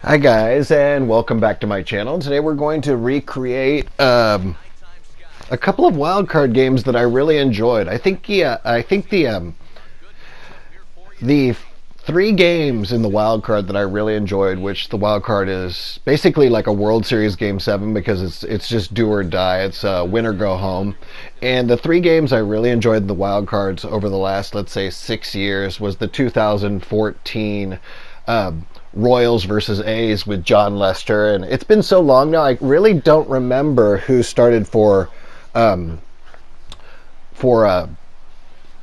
Hi guys, and welcome back to my channel. Today we're going to recreate a couple of wildcard games that I really enjoyed. I think the three games in the wildcard that I really enjoyed, which the wildcard is basically like a World Series Game 7 because it's just do or die. It's win or go home. And the three games I really enjoyed in the wildcards over the last, let's say, 6 years was the 2014 Royals versus A's with John Lester, and it's been so long now. I really don't remember who started um, for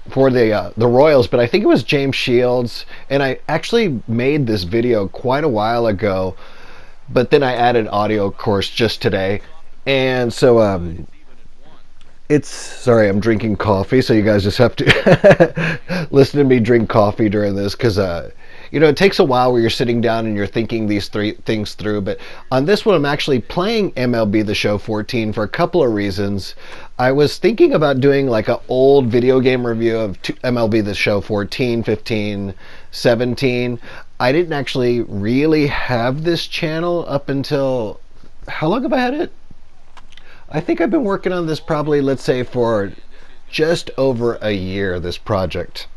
the Royals, but I think it was James Shields. And I actually made this video quite a while ago, but then I added audio, of course, just today. And so it's sorry, I'm drinking coffee, so you guys just have to listen to me drink coffee during this because it takes a while where you're sitting down and you're thinking these three things through. But on this one, I'm actually playing MLB The Show 14 for a couple of reasons. I was thinking about doing like an old video game review of MLB The Show 14, 15, 17. I didn't actually really have this channel up until, how long have I had it? I think I've been working on this probably, let's say, for just over a year, this project.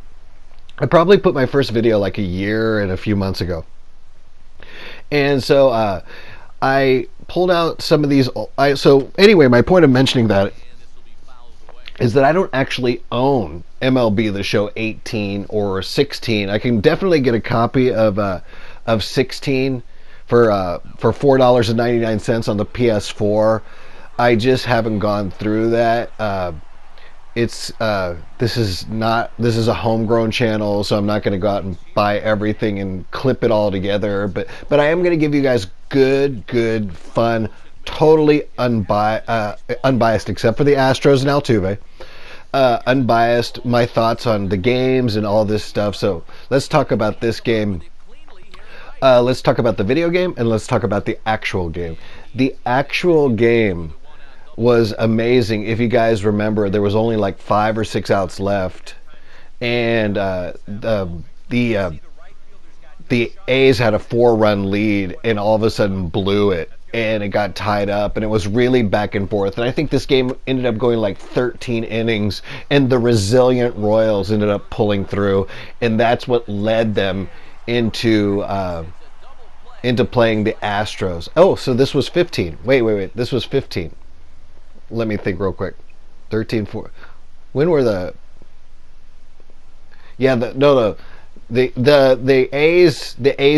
I probably put my first video like a year and a few months ago. And so I pulled out some of these. So anyway, my point of mentioning that is that I don't actually own MLB The Show 18 or 16. I can definitely get a copy of 16 for $4.99 on the PS4. I just haven't gone through that. This is a homegrown channel, so I'm not going to go out and buy everything and clip it all together. But I am going to give you guys good, fun, totally unbiased, except for the Astros and Altuve. Unbiased, my thoughts on the games and all this stuff. So let's talk about this game. Let's talk about the video game, and let's talk about the actual game. The actual game was amazing. If you guys remember, there was only like 5 or 6 outs left, and the A's had a 4-run lead, and all of a sudden blew it, and it got tied up, and it was really back and forth. And I think this game ended up going like 13 innings, and the resilient Royals ended up pulling through, and that's what led them into playing the Astros. Oh, so this was 15. Wait. This was 15. Let me think real quick. 13, 4. When were the? Yeah, the A's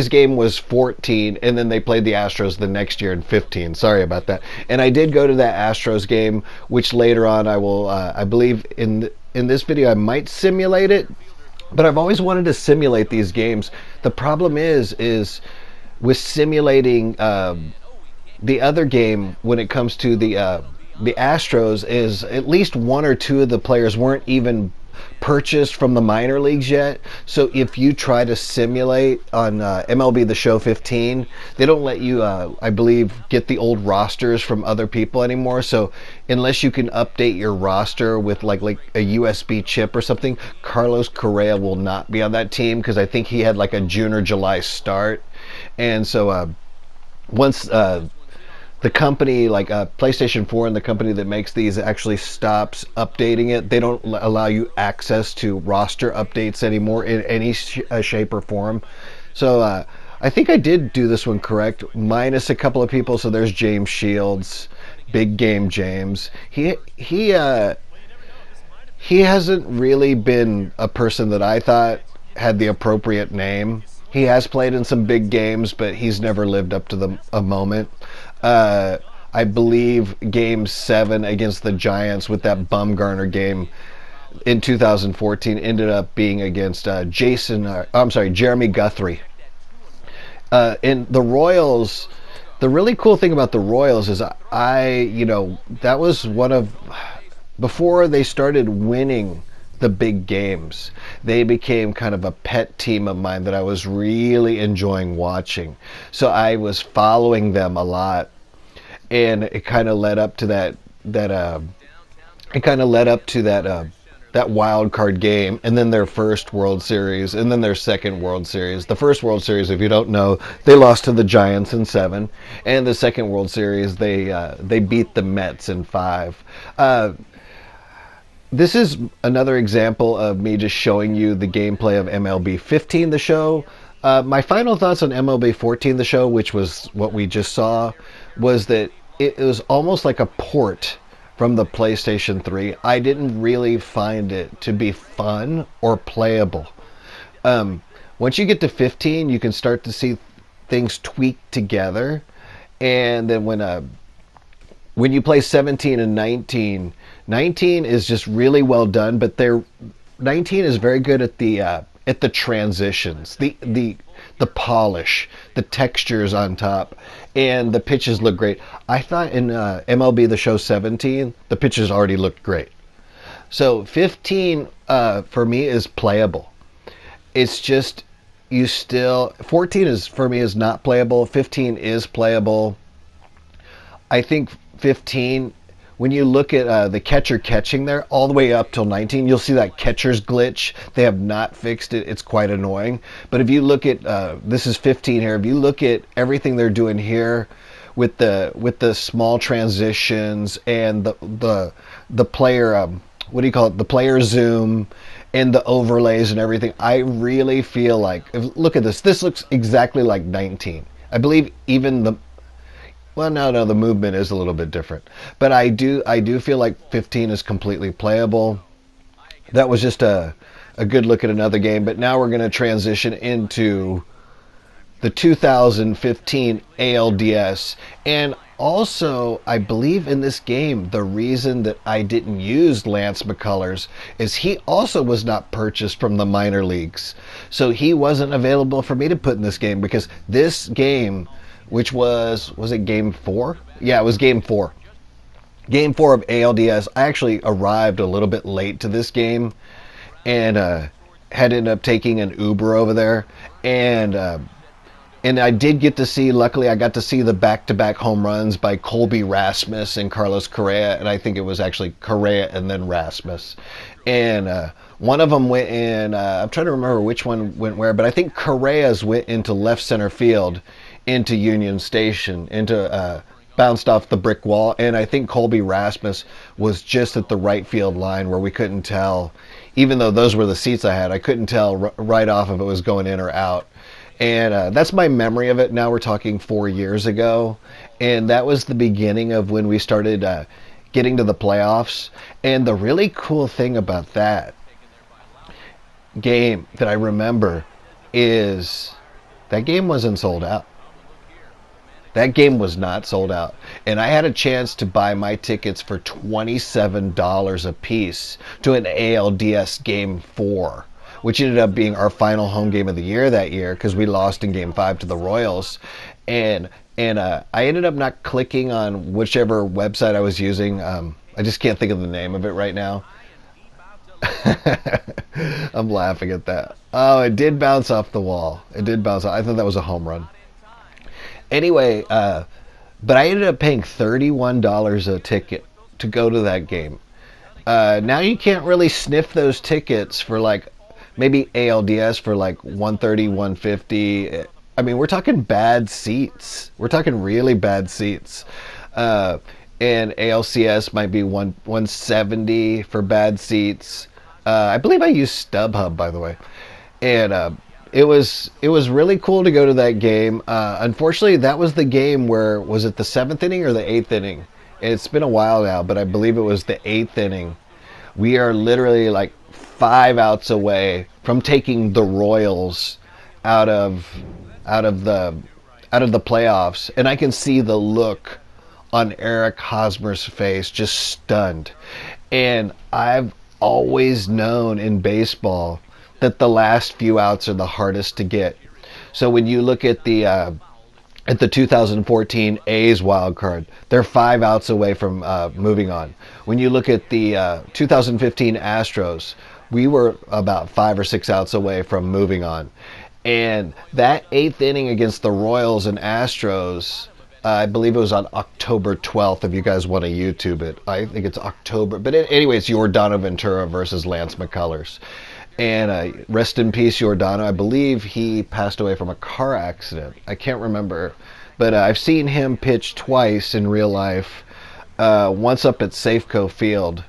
game was 14, and then they played the Astros the next year in 15. Sorry about that. And I did go to that Astros game, which later on I will. I believe in this video I might simulate it, but I've always wanted to simulate these games. The problem is with simulating the other game when it comes to the Astros is at least 1 or 2 of the players weren't even purchased from the minor leagues yet. So if you try to simulate on MLB The Show 15, they don't let you, I believe, get the old rosters from other people anymore. So unless you can update your roster with like a USB chip or something, Carlos Correa will not be on that team because I think he had like a June or July start. And so once the company like PlayStation 4 and the company that makes these actually stops updating it, they don't allow you access to roster updates anymore in any shape or form. So I think I did do this one correct, minus a couple of people. So there's James Shields, big game James. He hasn't really been a person that I thought had the appropriate name. He has played in some big games, but he's never lived up to a moment. I believe Game 7 against the Giants with that Bumgarner game in 2014 ended up being against Jeremy Guthrie. In the Royals, the really cool thing about the Royals is that was before they started winning the big games, they became kind of a pet team of mine that I was really enjoying watching. So I was following them a lot, and it kind of led up to that that wild card game, and then their first World Series, and then their second World Series. The first World Series, if you don't know, they lost to the Giants in 7, and the second World Series they beat the Mets in 5. This is another example of me just showing you the gameplay of MLB 15 The Show. My final thoughts on MLB 14 The Show, which was what we just saw, was that it was almost like a port from the PlayStation 3. I didn't really find it to be fun or playable. Once you get to 15, you can start to see things tweaked together. And then when you play 17 and 19, 19 is just really well done, but 19 is very good at the transitions, the polish, the textures on top, and the pitches look great. I thought in MLB The Show 17, the pitches already looked great. So 15 for me is playable. It's just 14 is for me is not playable. 15 is playable. I think 15, when you look at the catcher catching there, all the way up till 19, you'll see that catcher's glitch. They have not fixed it. It's quite annoying. But if you look at, this is 15 here, if you look at everything they're doing here with the small transitions and the player, what do you call it, the player zoom and the overlays and everything, I really feel like, look at this. This looks exactly like 19. I believe even well, no, the movement is a little bit different. But I do feel like 15 is completely playable. That was just a good look at another game. But now we're going to transition into the 2015 ALDS. And also, I believe in this game, the reason that I didn't use Lance McCullers is he also was not purchased from the minor leagues. So he wasn't available for me to put in this game, because this game, which was it game 4? Yeah, it was game 4. Game 4 of ALDS. I actually arrived a little bit late to this game and had ended up taking an Uber over there. And I did get to see, luckily I got to see the back-to-back home runs by Colby Rasmus and Carlos Correa. And I think it was actually Correa and then Rasmus. And one of them went in, I'm trying to remember which one went where, but I think Correa's went into left center field, into Union Station, bounced off the brick wall, and I think Colby Rasmus was just at the right field line where we couldn't tell, even though those were the seats I had, I couldn't tell right off if it was going in or out. And that's my memory of it. Now we're talking 4 years ago, and that was the beginning of when we started getting to the playoffs. And the really cool thing about that game that I remember is that game wasn't sold out. That game was not sold out. And I had a chance to buy my tickets for $27 a piece to an ALDS Game 4, which ended up being our final home game of the year that year because we lost in Game 5 to the Royals. And I ended up not clicking on whichever website I was using. I just can't think of the name of it right now. I'm laughing at that. Oh, it did bounce off the wall. It did bounce off. I thought that was a home run. Anyway, but I ended up paying $31 a ticket to go to that game. Now you can't really sniff those tickets for like maybe ALDS for like $130, $150. I mean, we're talking bad seats. We're talking really bad seats. And ALCS might be $170 for bad seats. I believe I used StubHub, by the way. And it was really cool to go to that game. Unfortunately, that was the game where, was it the 7th inning or the 8th inning? It's been a while now, but I believe it was the 8th inning. We are literally like 5 outs away from taking the Royals out of the playoffs, and I can see the look on Eric Hosmer's face, just stunned. And I've always known in baseball that the last few outs are the hardest to get. So when you look at the 2014 A's wild card, they're 5 outs away from moving on. When you look at the 2015 Astros, we were about 5 or 6 outs away from moving on. And that 8th inning against the Royals and Astros, I believe it was on October 12th, if you guys want to YouTube it. I think it's October. But anyways, Yordano Ventura versus Lance McCullers. And rest in peace, Yordano. I believe he passed away from a car accident. I can't remember. But I've seen him pitch twice in real life. Once up at Safeco Field.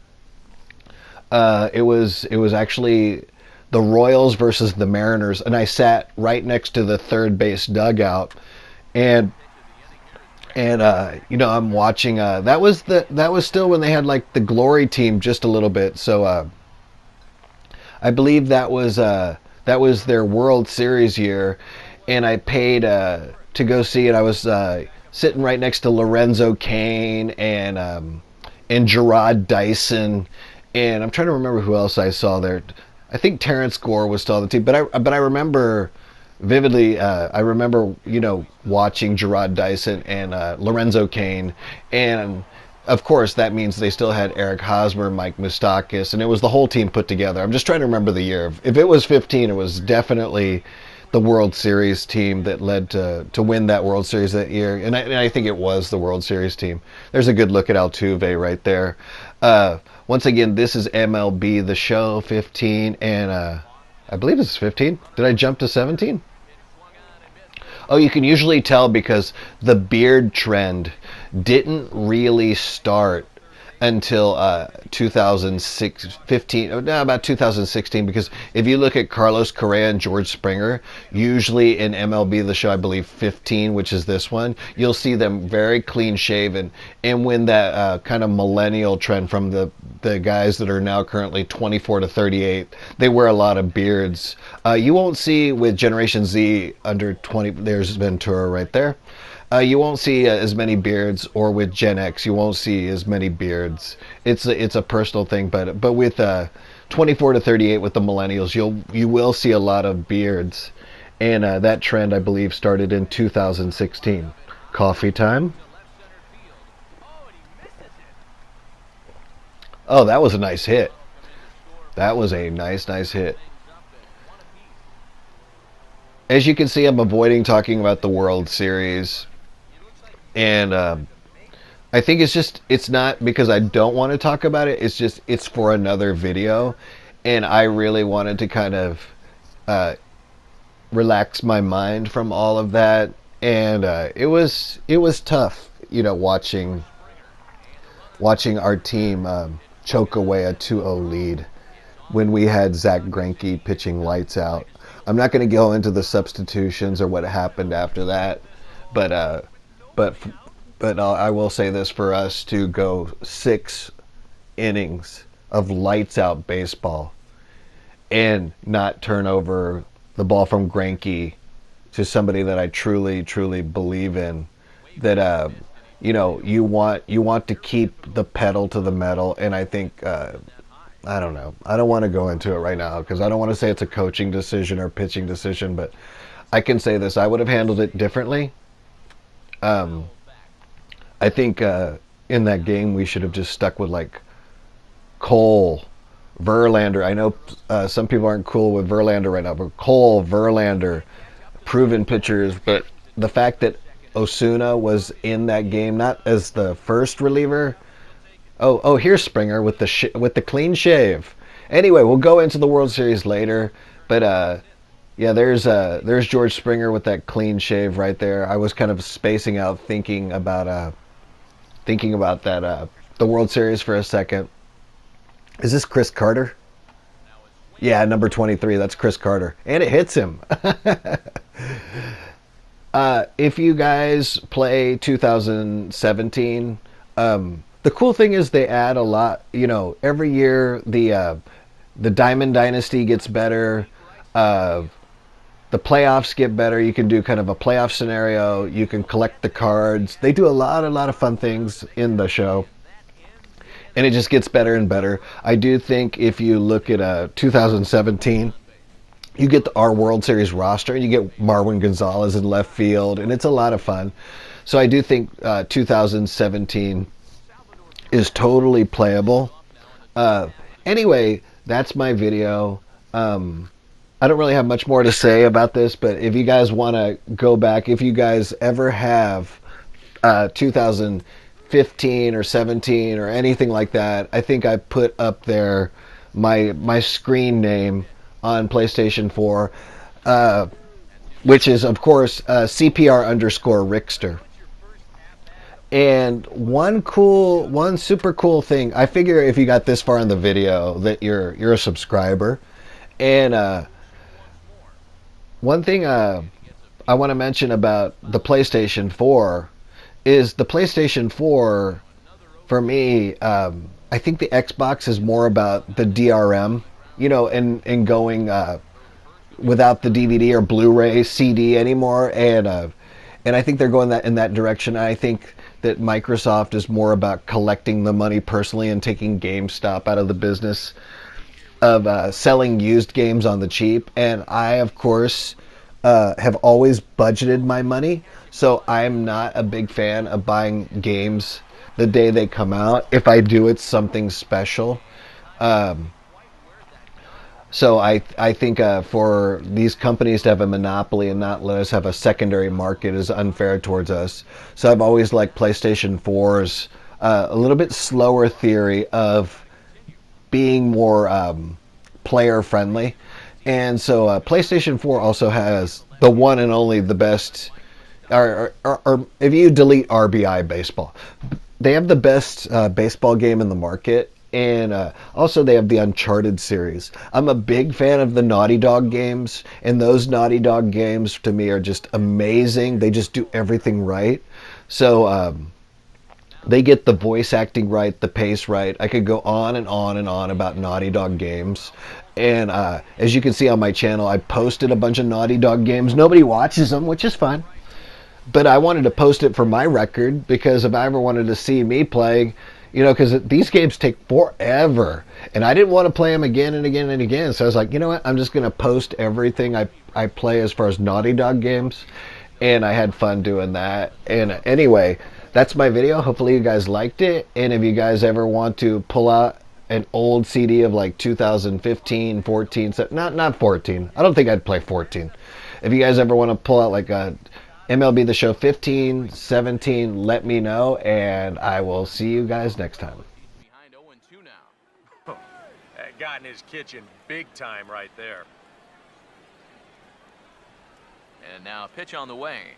It was actually the Royals versus the Mariners. And I sat right next to the third base dugout. And I'm watching. That was still when they had like the glory team just a little bit. So I believe that was their World Series year, and I paid to go see it. I was sitting right next to Lorenzo Cain and Gerard Dyson, and I'm trying to remember who else I saw there. I think Terrence Gore was still on the team, but I remember vividly, I remember, watching Gerard Dyson and Lorenzo Cain, and of course that means they still had Eric Hosmer, Mike Moustakas, and it was the whole team put together. I'm just trying to remember the year. If it was 15, it was definitely the World Series team that led to win that World Series that year, and I think it was the World Series team. There's a good look at Altuve right there. Once again, this is MLB The Show 15, and I believe it's 15. Did I jump to 17? Oh, you can usually tell because the beard trend didn't really start until about 2016, because if you look at Carlos Correa and George Springer, usually in MLB The Show, I believe 15, which is this one, you'll see them very clean shaven. And when that kind of millennial trend from the guys that are now currently 24 to 38, they wear a lot of beards. You won't see with Generation Z under 20, there's Ventura right there. You won't see as many beards, or with Gen X, you won't see as many beards. It's a personal thing, but with 24 to 38 with the millennials, you will see a lot of beards, and that trend I believe started in 2016. Coffee time. Oh, that was a nice hit. That was a nice hit. As you can see, I'm avoiding talking about the World Series. And I think it's not because I don't want to talk about it. It's for another video. And I really wanted to kind of relax my mind from all of that. And it was tough, watching our team choke away a 2-0 lead when we had Zach Greinke pitching lights out. I'm not going to go into the substitutions or what happened after that, but I will say this: for us to go 6 innings of lights out baseball and not turn over the ball from Greinke to somebody that I truly believe in, that you want to keep the pedal to the metal. And I think I don't know. I don't want to go into it right now because I don't want to say it's a coaching decision or pitching decision, but I can say this: I would have handled it differently. I think in that game we should have just stuck with like Cole, Verlander. I know some people aren't cool with Verlander right now, but Cole, Verlander, proven pitchers. But the fact that Osuna was in that game, not as the first reliever. Oh, here's Springer with the clean shave. Anyway, we'll go into the World Series later, but yeah, there's George Springer with that clean shave right there. I was kind of spacing out, thinking about that the World Series for a second. Is this Chris Carter? Yeah, number 23. That's Chris Carter, and it hits him. If you guys play 2017, the cool thing is they add a lot. Every year the Diamond Dynasty gets better. The playoffs get better. You can do kind of a playoff scenario. You can collect the cards. They do a lot of fun things in the show, and it just gets better and better. I do think if you look at 2017, you get our World Series roster, and you get Marwin Gonzalez in left field, and it's a lot of fun. So I do think 2017 is totally playable. Anyway, that's my video. I don't really have much more to say about this, but if you guys want to go back, if you guys ever have 2015 or 17 or anything like that, I think I put up there my screen name on PlayStation 4, which is, of course, CPR_Rickster. And one super cool thing, I figure if you got this far in the video that you're a subscriber. And one thing I want to mention about the PlayStation 4 is the PlayStation 4, for me, I think the Xbox is more about the DRM, and going without the DVD or Blu-ray CD anymore, and I think they're going in that direction. I think that Microsoft is more about collecting the money personally and taking GameStop out of the business of selling used games on the cheap. And I, of course, have always budgeted my money, so I'm not a big fan of buying games the day they come out. If I do, it's something special. So I think for these companies to have a monopoly and not let us have a secondary market is unfair towards us. So I've always liked PlayStation 4's a little bit slower theory of being more player friendly. And so PlayStation 4 also has the one and only the best, or if you delete RBI baseball, they have the best baseball game in the market. And also they have the Uncharted series. I'm a big fan of the Naughty Dog games, and those Naughty Dog games to me are just amazing. They just do everything right. So they get the voice acting right, the pace right. I could go on and on and on about Naughty Dog games. And as you can see on my channel, I posted a bunch of Naughty Dog games. Nobody watches them, which is fine. But I wanted to post it for my record, because if I ever wanted to see me play, because these games take forever, and I didn't want to play them again and again and again. So I was like, you know what? I'm just going to post everything I play as far as Naughty Dog games, and I had fun doing that. And anyway, that's my video. Hopefully you guys liked it, and if you guys ever want to pull out an old CD of like 2015, 14, not 14. I don't think I'd play 14. If you guys ever want to pull out like a MLB The Show 15, 17, let me know, and I will see you guys next time. Behind 0-2 now. That got in his kitchen big time right there. And now a pitch on the way.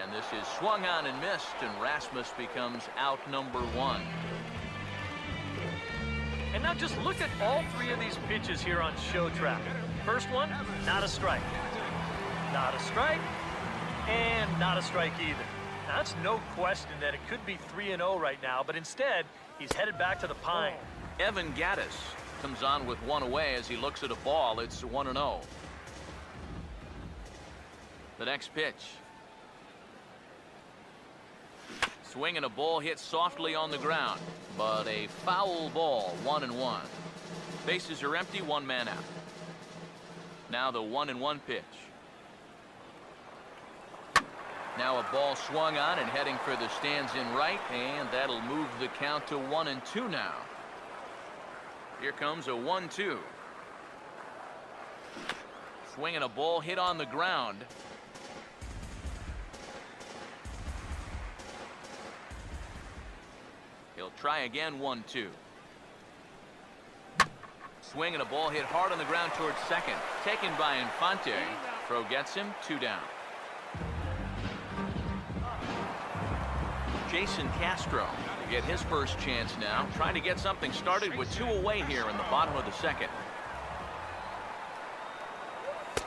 And this is swung on and missed, and Rasmus becomes out number 1. And now just look at all three of these pitches here on show track. First one, not a strike. Not a strike, and not a strike either. Now, that's no question that it could be 3-0 right now, but instead, he's headed back to the pine. Evan Gattis comes on with one away as he looks at a ball. It's 1-0. The next pitch. Swing and a ball hit softly on the ground, but a foul ball, 1-1. Bases are empty, one man out. Now the 1-1 pitch. Now a ball swung on and heading for the stands in right, and that'll move the count to 1-2 now. Here comes a 1-2. Swinging a ball hit on the ground. He'll try again, 1-2. Swinging a ball hit hard on the ground towards second. Taken by Infante. Throw gets him, 2 down. Jason Castro to get his first chance now, trying to get something started with 2 away here in the bottom of the second.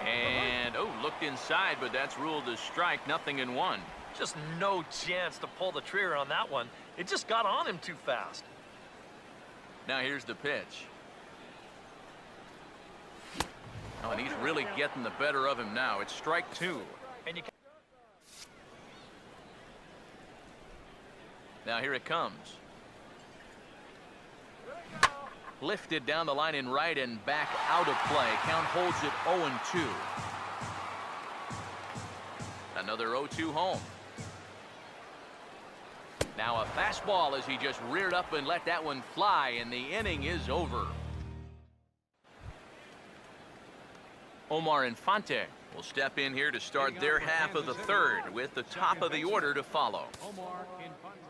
And looked inside, but that's ruled a strike. 0-1. Just no chance to pull the trigger on that one. It just got on him too fast. Now here's the pitch. Oh, and he's really getting the better of him now. It's strike 2. And you Now here it comes. Lifted down the line in right and back out of play. Count holds it 0-2. Another 0-2 home. Now a fastball as he just reared up and let that one fly, and the inning is over. Omar Infante will step in here to start their half of the third with the top of the order to follow. Omar in front.